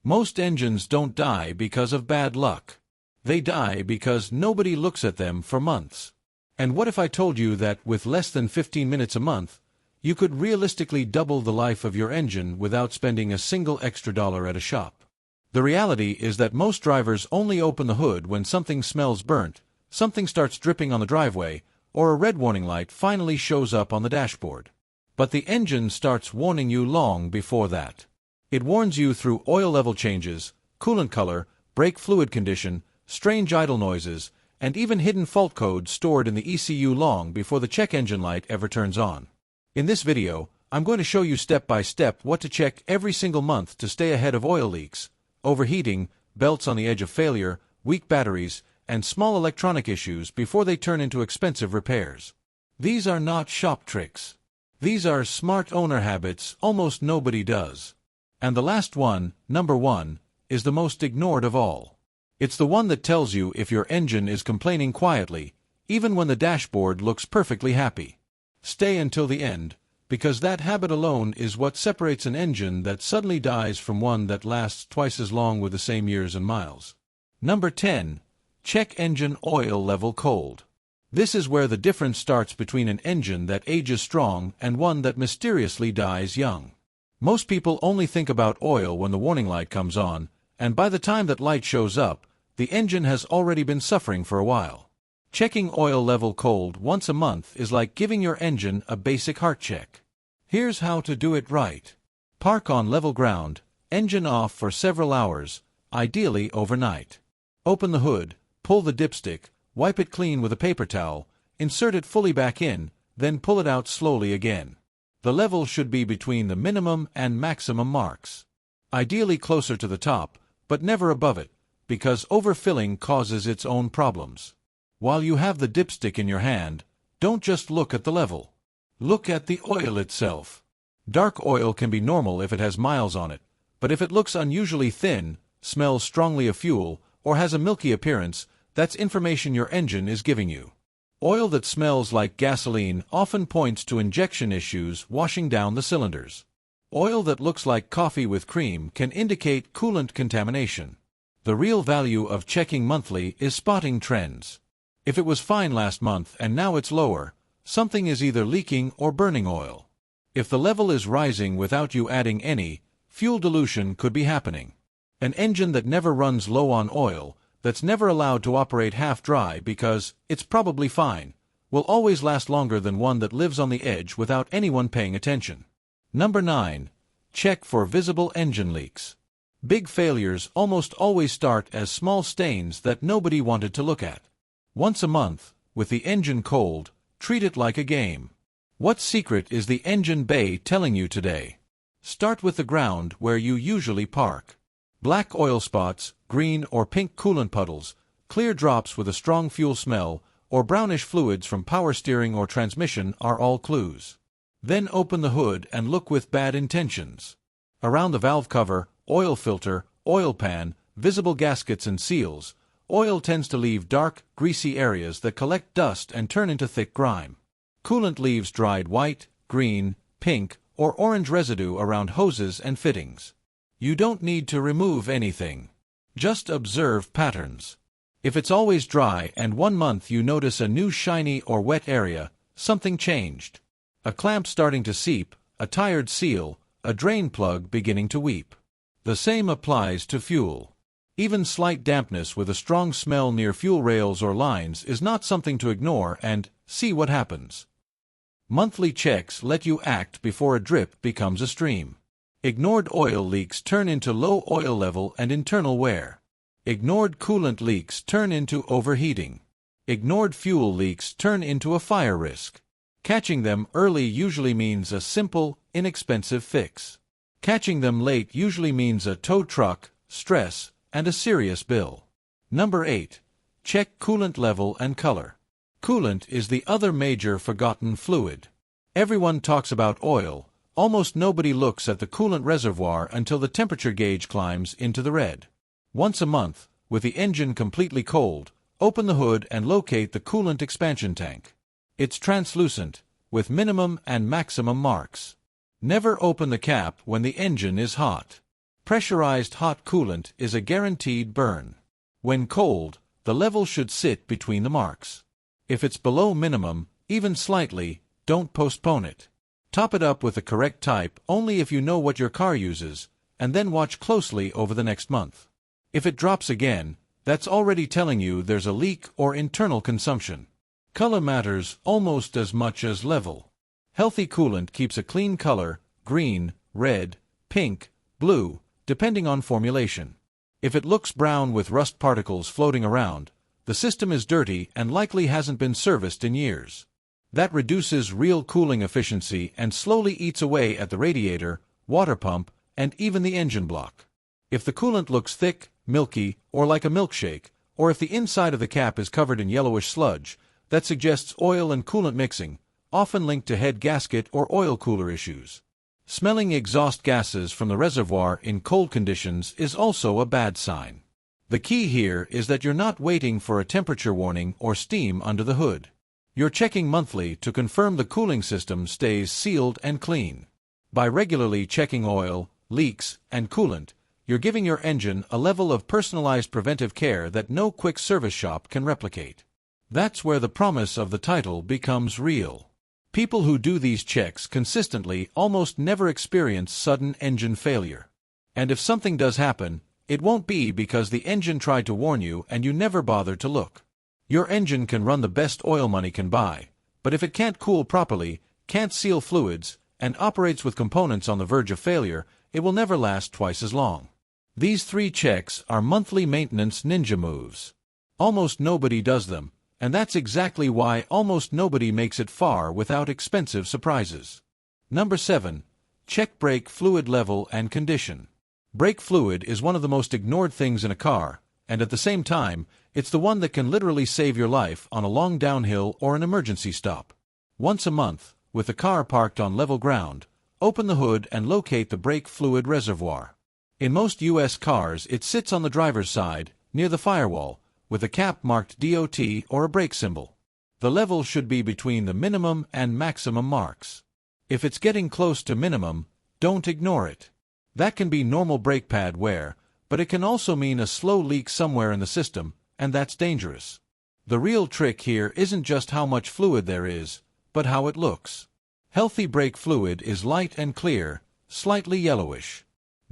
Most engines don't die because of bad luck. They die because nobody looks at them for months. And what if I told you that with less than 15 minutes a month, you could realistically double the life of your engine without spending a single extra dollar at a shop? The reality is that most drivers only open the hood when something smells burnt, something starts dripping on the driveway, or a red warning light finally shows up on the dashboard. But the engine starts warning you long before that. It warns you through oil level changes, coolant color, brake fluid condition, strange idle noises, and even hidden fault codes stored in the ECU long before the check engine light ever turns on. In this video, I'm going to show you step by step what to check every single month to stay ahead of oil leaks, overheating, belts on the edge of failure, weak batteries, and small electronic issues before they turn into expensive repairs. These are not shop tricks. These are smart owner habits almost nobody does. And the last one, number 1, is the most ignored of all. It's the one that tells you if your engine is complaining quietly, even when the dashboard looks perfectly happy. Stay until the end, because that habit alone is what separates an engine that suddenly dies from one that lasts twice as long with the same years and miles. Number 10. Check engine oil level cold. This is where the difference starts between an engine that ages strong and one that mysteriously dies young. Most people only think about oil when the warning light comes on, and by the time that light shows up, the engine has already been suffering for a while. Checking oil level cold once a month is like giving your engine a basic heart check. Here's how to do it right. Park on level ground, engine off for several hours, ideally overnight. Open the hood, pull the dipstick, wipe it clean with a paper towel, insert it fully back in, then pull it out slowly again. The level should be between the minimum and maximum marks. Ideally closer to the top, but never above it, because overfilling causes its own problems. While you have the dipstick in your hand, don't just look at the level. Look at the oil itself. Dark oil can be normal if it has miles on it, but if it looks unusually thin, smells strongly of fuel, or has a milky appearance, that's information your engine is giving you. Oil that smells like gasoline often points to injection issues washing down the cylinders. Oil that looks like coffee with cream can indicate coolant contamination. The real value of checking monthly is spotting trends. If it was fine last month and now it's lower, something is either leaking or burning oil. If the level is rising without you adding any, fuel dilution could be happening. An engine that never runs low on oil, that's never allowed to operate half-dry because it's probably fine, will always last longer than one that lives on the edge without anyone paying attention. Number 9. Check for visible engine leaks. Big failures almost always start as small stains that nobody wanted to look at. Once a month, with the engine cold, treat it like a game. What secret is the engine bay telling you today? Start with the ground where you usually park. Black oil spots, green or pink coolant puddles, clear drops with a strong fuel smell, or brownish fluids from power steering or transmission are all clues. Then open the hood and look with bad intentions. Around the valve cover, oil filter, oil pan, visible gaskets and seals, oil tends to leave dark, greasy areas that collect dust and turn into thick grime. Coolant leaves dried white, green, pink, or orange residue around hoses and fittings. You don't need to remove anything. Just observe patterns. If it's always dry and one month you notice a new shiny or wet area, something changed. A clamp starting to seep, a tired seal, a drain plug beginning to weep. The same applies to fuel. Even slight dampness with a strong smell near fuel rails or lines is not something to ignore and see what happens. Monthly checks let you act before a drip becomes a stream. Ignored oil leaks turn into low oil level and internal wear. Ignored coolant leaks turn into overheating. Ignored fuel leaks turn into a fire risk. Catching them early usually means a simple, inexpensive fix. Catching them late usually means a tow truck, stress, and a serious bill. Number 8. Check coolant level and color. Coolant is the other major forgotten fluid. Everyone talks about oil. Almost nobody looks at the coolant reservoir until the temperature gauge climbs into the red. Once a month, with the engine completely cold, open the hood and locate the coolant expansion tank. It's translucent, with minimum and maximum marks. Never open the cap when the engine is hot. Pressurized hot coolant is a guaranteed burn. When cold, the level should sit between the marks. If it's below minimum, even slightly, don't postpone it. Top it up with the correct type only if you know what your car uses, and then watch closely over the next month. If it drops again, that's already telling you there's a leak or internal consumption. Color matters almost as much as level. Healthy coolant keeps a clean color, green, red, pink, blue, depending on formulation. If it looks brown with rust particles floating around, the system is dirty and likely hasn't been serviced in years. That reduces real cooling efficiency and slowly eats away at the radiator, water pump, and even the engine block. If the coolant looks thick, milky, or like a milkshake, or if the inside of the cap is covered in yellowish sludge, that suggests oil and coolant mixing, often linked to head gasket or oil cooler issues. Smelling exhaust gases from the reservoir in cold conditions is also a bad sign. The key here is that you're not waiting for a temperature warning or steam under the hood. You're checking monthly to confirm the cooling system stays sealed and clean. By regularly checking oil, leaks, and coolant, you're giving your engine a level of personalized preventive care that no quick service shop can replicate. That's where the promise of the title becomes real. People who do these checks consistently almost never experience sudden engine failure. And if something does happen, it won't be because the engine tried to warn you and you never bothered to look. Your engine can run the best oil money can buy, but if it can't cool properly, can't seal fluids, and operates with components on the verge of failure, it will never last twice as long. These 3 checks are monthly maintenance ninja moves. Almost nobody does them, and that's exactly why almost nobody makes it far without expensive surprises. Number 7. Check brake fluid level and condition. Brake fluid is one of the most ignored things in a car, and at the same time, it's the one that can literally save your life on a long downhill or an emergency stop. Once a month, with the car parked on level ground, open the hood and locate the brake fluid reservoir. In most U.S. cars, it sits on the driver's side, near the firewall, with a cap marked DOT or a brake symbol. The level should be between the minimum and maximum marks. If it's getting close to minimum, don't ignore it. That can be normal brake pad wear, but it can also mean a slow leak somewhere in the system, and that's dangerous. The real trick here isn't just how much fluid there is, but how it looks. Healthy brake fluid is light and clear, slightly yellowish.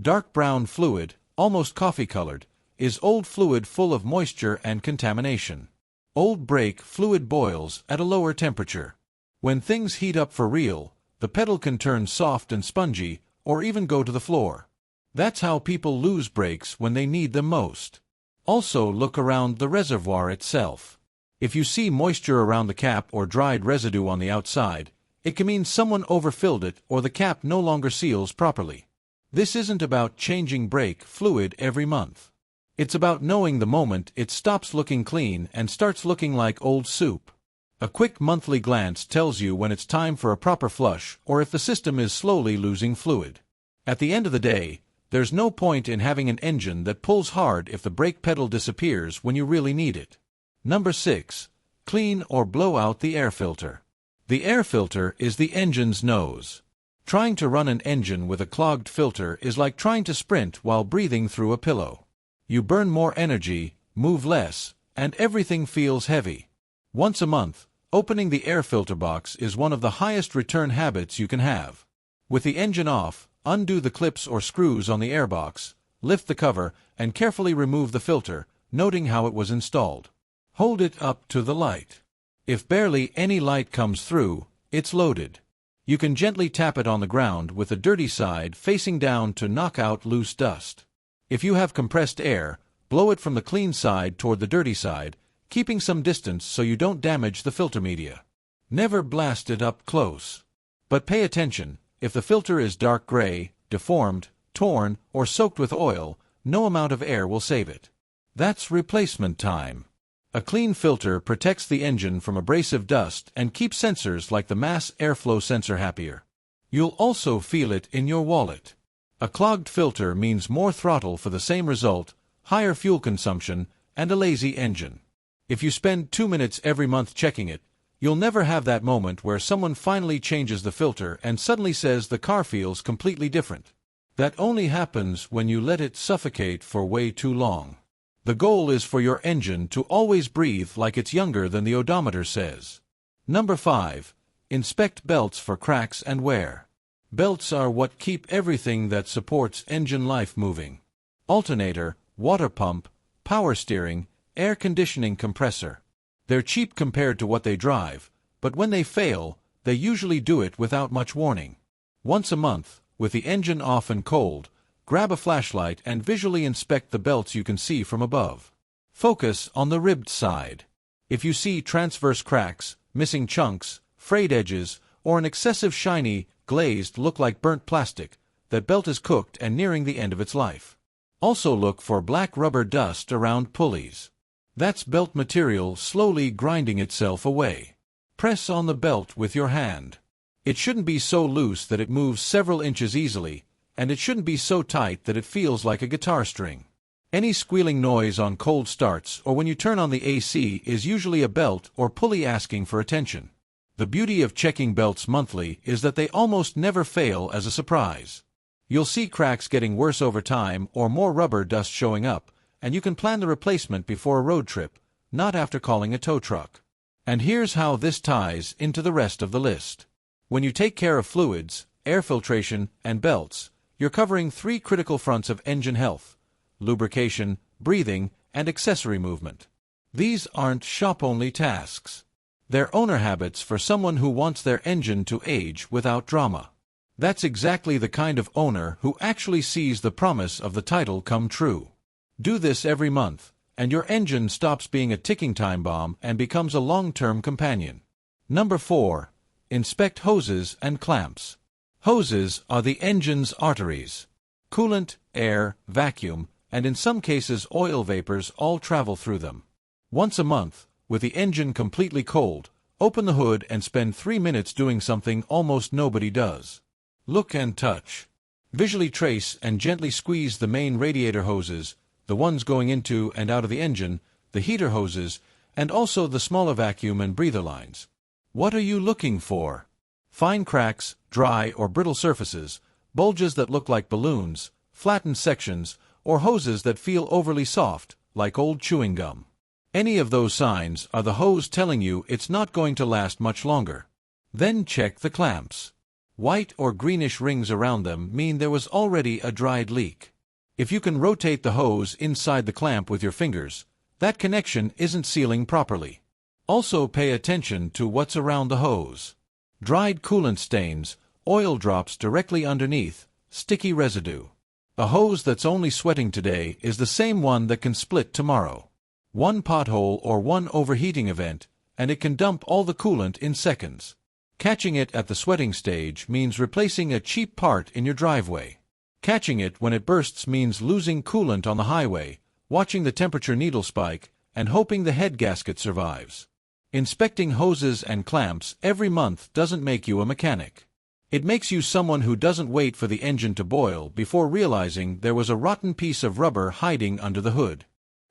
Dark brown fluid, almost coffee-colored, is old fluid full of moisture and contamination. Old brake fluid boils at a lower temperature. When things heat up for real, the pedal can turn soft and spongy, or even go to the floor. That's how people lose brakes when they need them most. Also look around the reservoir itself. If you see moisture around the cap or dried residue on the outside, it can mean someone overfilled it or the cap no longer seals properly. This isn't about changing brake fluid every month. It's about knowing the moment it stops looking clean and starts looking like old soup. A quick monthly glance tells you when it's time for a proper flush or if the system is slowly losing fluid. At the end of the day, there's no point in having an engine that pulls hard if the brake pedal disappears when you really need it. Number 6. Clean or blow out the air filter. The air filter is the engine's nose. Trying to run an engine with a clogged filter is like trying to sprint while breathing through a pillow. You burn more energy, move less, and everything feels heavy. Once a month, opening the air filter box is one of the highest return habits you can have. With the engine off, undo the clips or screws on the airbox, lift the cover, and carefully remove the filter, noting how it was installed. Hold it up to the light. If barely any light comes through, it's loaded. You can gently tap it on the ground with the dirty side facing down to knock out loose dust. If you have compressed air, blow it from the clean side toward the dirty side, keeping some distance so you don't damage the filter media. Never blast it up close. But pay attention, if the filter is dark gray, deformed, torn, or soaked with oil, no amount of air will save it. That's replacement time. A clean filter protects the engine from abrasive dust and keeps sensors like the mass airflow sensor happier. You'll also feel it in your wallet. A clogged filter means more throttle for the same result, higher fuel consumption, and a lazy engine. If you spend 2 minutes every month checking it, you'll never have that moment where someone finally changes the filter and suddenly says the car feels completely different. That only happens when you let it suffocate for way too long. The goal is for your engine to always breathe like it's younger than the odometer says. Number 5. Inspect belts for cracks and wear. Belts are what keep everything that supports engine life moving. Alternator, water pump, power steering, air conditioning compressor. They're cheap compared to what they drive, but when they fail, they usually do it without much warning. Once a month, with the engine off and cold, grab a flashlight and visually inspect the belts you can see from above. Focus on the ribbed side. If you see transverse cracks, missing chunks, frayed edges, or an excessive shiny, glazed look like burnt plastic, that belt is cooked and nearing the end of its life. Also look for black rubber dust around pulleys. That's belt material slowly grinding itself away. Press on the belt with your hand. It shouldn't be so loose that it moves several inches easily, and it shouldn't be so tight that it feels like a guitar string. Any squealing noise on cold starts or when you turn on the AC is usually a belt or pulley asking for attention. The beauty of checking belts monthly is that they almost never fail as a surprise. You'll see cracks getting worse over time or more rubber dust showing up, and you can plan the replacement before a road trip, not after calling a tow truck. And here's how this ties into the rest of the list. When you take care of fluids, air filtration, and belts, you're covering 3 critical fronts of engine health: lubrication, breathing, and accessory movement. These aren't shop-only tasks. They're owner habits for someone who wants their engine to age without drama. That's exactly the kind of owner who actually sees the promise of the title come true. Do this every month, and your engine stops being a ticking time bomb and becomes a long-term companion. Number 4. Inspect hoses and clamps. Hoses are the engine's arteries. Coolant, air, vacuum, and in some cases oil vapors all travel through them. Once a month, with the engine completely cold, open the hood and spend 3 minutes doing something almost nobody does. Look and touch. Visually trace and gently squeeze the main radiator hoses, the ones going into and out of the engine, the heater hoses, and also the smaller vacuum and breather lines. What are you looking for? Fine cracks, dry or brittle surfaces, bulges that look like balloons, flattened sections, or hoses that feel overly soft, like old chewing gum. Any of those signs are the hose telling you it's not going to last much longer. Then check the clamps. White or greenish rings around them mean there was already a dried leak. If you can rotate the hose inside the clamp with your fingers, that connection isn't sealing properly. Also pay attention to what's around the hose. Dried coolant stains, oil drops directly underneath, sticky residue. A hose that's only sweating today is the same one that can split tomorrow. One pothole or one overheating event, and it can dump all the coolant in seconds. Catching it at the sweating stage means replacing a cheap part in your driveway. Catching it when it bursts means losing coolant on the highway, watching the temperature needle spike, and hoping the head gasket survives. Inspecting hoses and clamps every month doesn't make you a mechanic. It makes you someone who doesn't wait for the engine to boil before realizing there was a rotten piece of rubber hiding under the hood.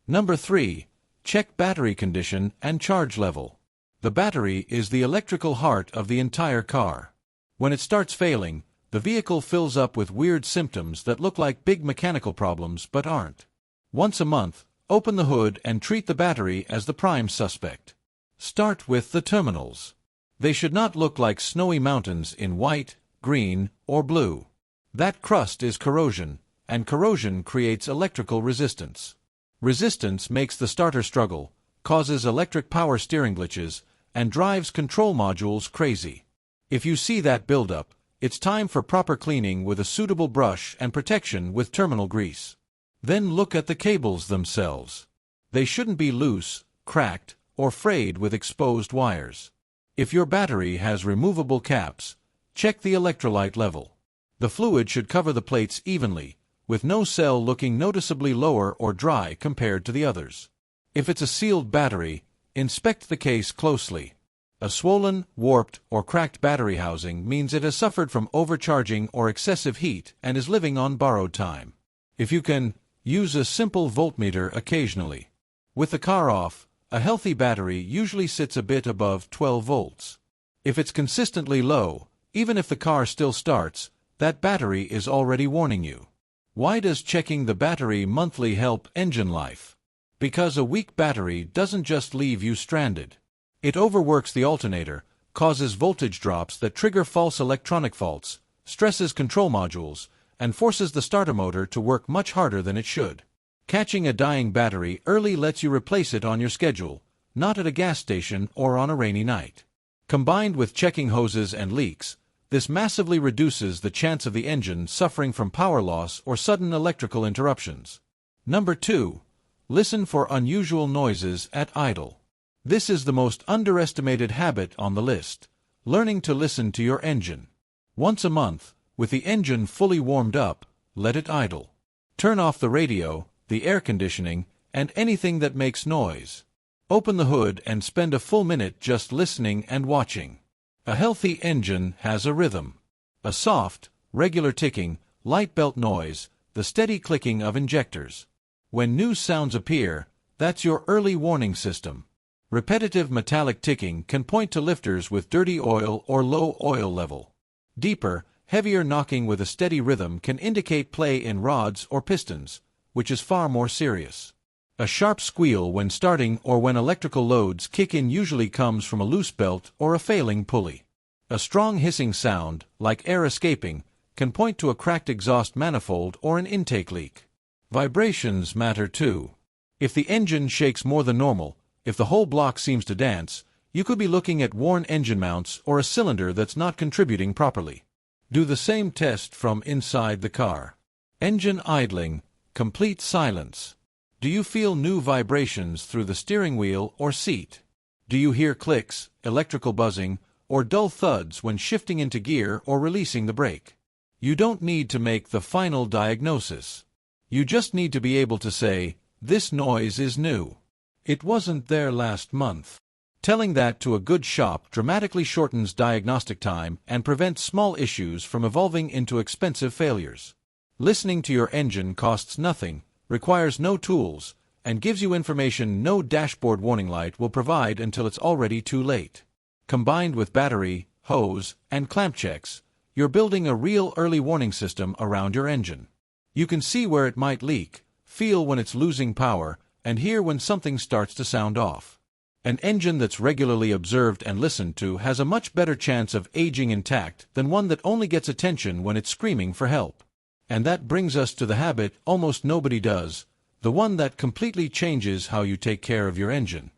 Number 3. Check battery condition and charge level. The battery is the electrical heart of the entire car. When it starts failing, the vehicle fills up with weird symptoms that look like big mechanical problems but aren't. Once a month, open the hood and treat the battery as the prime suspect. Start with the terminals. They should not look like snowy mountains in white, green, or blue. That crust is corrosion, and corrosion creates electrical resistance. Resistance makes the starter struggle, causes electric power steering glitches, and drives control modules crazy. If you see that buildup, it's time for proper cleaning with a suitable brush and protection with terminal grease. Then look at the cables themselves. They shouldn't be loose, cracked, or frayed with exposed wires. If your battery has removable caps, check the electrolyte level. The fluid should cover the plates evenly, with no cell looking noticeably lower or dry compared to the others. If it's a sealed battery, inspect the case closely. A swollen, warped, or cracked battery housing means it has suffered from overcharging or excessive heat and is living on borrowed time. If you can, use a simple voltmeter occasionally. With the car off, a healthy battery usually sits a bit above 12 volts. If it's consistently low, even if the car still starts, that battery is already warning you. Why does checking the battery monthly help engine life? Because a weak battery doesn't just leave you stranded. It overworks the alternator, causes voltage drops that trigger false electronic faults, stresses control modules, and forces the starter motor to work much harder than it should. Catching a dying battery early lets you replace it on your schedule, not at a gas station or on a rainy night. Combined with checking hoses and leaks, this massively reduces the chance of the engine suffering from power loss or sudden electrical interruptions. Number 2. Listen for unusual noises at idle. This is the most underestimated habit on the list, learning to listen to your engine. Once a month, with the engine fully warmed up, let it idle. Turn off the radio, the air conditioning, and anything that makes noise. Open the hood and spend a full minute just listening and watching. A healthy engine has a rhythm. A soft, regular ticking, light belt noise, the steady clicking of injectors. When new sounds appear, that's your early warning system. Repetitive metallic ticking can point to lifters with dirty oil or low oil level. Deeper, heavier knocking with a steady rhythm can indicate play in rods or pistons, which is far more serious. A sharp squeal when starting or when electrical loads kick in usually comes from a loose belt or a failing pulley. A strong hissing sound, like air escaping, can point to a cracked exhaust manifold or an intake leak. Vibrations matter too. If the engine shakes more than normal, if the whole block seems to dance, you could be looking at worn engine mounts or a cylinder that's not contributing properly. Do the same test from inside the car. Engine idling, complete silence. Do you feel new vibrations through the steering wheel or seat? Do you hear clicks, electrical buzzing, or dull thuds when shifting into gear or releasing the brake? You don't need to make the final diagnosis. You just need to be able to say, "This noise is new. It wasn't there last month." Telling that to a good shop dramatically shortens diagnostic time and prevents small issues from evolving into expensive failures. Listening to your engine costs nothing, requires no tools, and gives you information no dashboard warning light will provide until it's already too late. Combined with battery, hose, and clamp checks, you're building a real early warning system around your engine. You can see where it might leak, feel when it's losing power, and hear when something starts to sound off. An engine that's regularly observed and listened to has a much better chance of aging intact than one that only gets attention when it's screaming for help. And that brings us to the habit almost nobody does, the one that completely changes how you take care of your engine.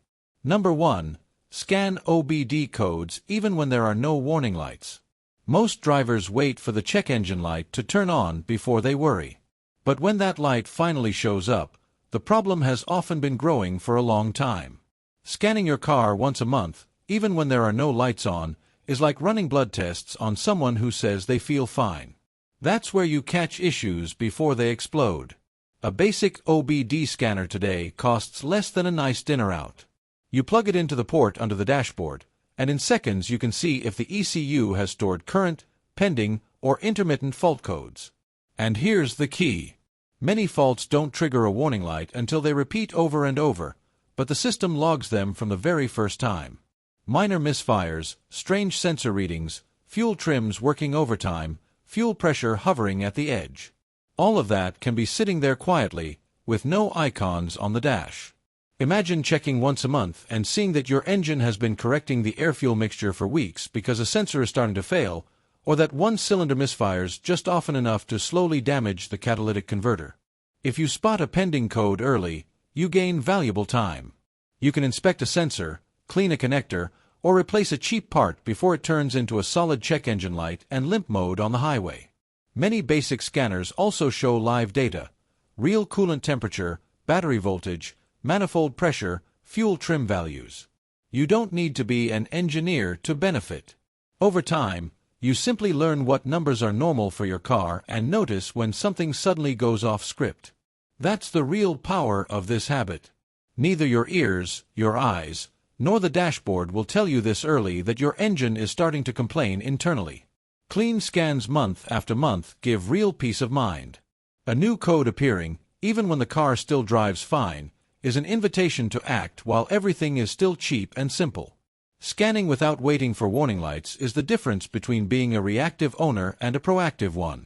Number 1. Scan OBD codes even when there are no warning lights. Most drivers wait for the check engine light to turn on before they worry. But when that light finally shows up, the problem has often been growing for a long time. Scanning your car once a month, even when there are no lights on, is like running blood tests on someone who says they feel fine. That's where you catch issues before they explode. A basic OBD scanner today costs less than a nice dinner out. You plug it into the port under the dashboard, and in seconds you can see if the ECU has stored current, pending, or intermittent fault codes. And here's the key. Many faults don't trigger a warning light until they repeat over and over, but the system logs them from the very first time. Minor misfires, strange sensor readings, fuel trims working overtime, fuel pressure hovering at the edge. All of that can be sitting there quietly, with no icons on the dash. Imagine checking once a month and seeing that your engine has been correcting the air-fuel mixture for weeks because a sensor is starting to fail, or that one cylinder misfires just often enough to slowly damage the catalytic converter. If you spot a pending code early, you gain valuable time. You can inspect a sensor, clean a connector, or replace a cheap part before it turns into a solid check engine light and limp mode on the highway. Many basic scanners also show live data: real coolant temperature, battery voltage, manifold pressure, fuel trim values. You don't need to be an engineer to benefit. Over time, you simply learn what numbers are normal for your car and notice when something suddenly goes off script. That's the real power of this habit. Neither your ears, your eyes, nor the dashboard will tell you this early that your engine is starting to complain internally. Clean scans month after month give real peace of mind. A new code appearing, even when the car still drives fine, is an invitation to act while everything is still cheap and simple. Scanning without waiting for warning lights is the difference between being a reactive owner and a proactive one.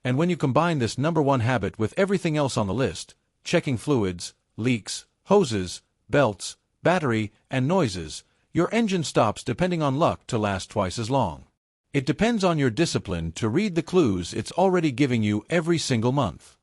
And when you combine this number one habit with everything else on the list, checking fluids, leaks, hoses, belts, battery, and noises, your engine stops depending on luck to last twice as long. It depends on your discipline to read the clues it's already giving you every single month.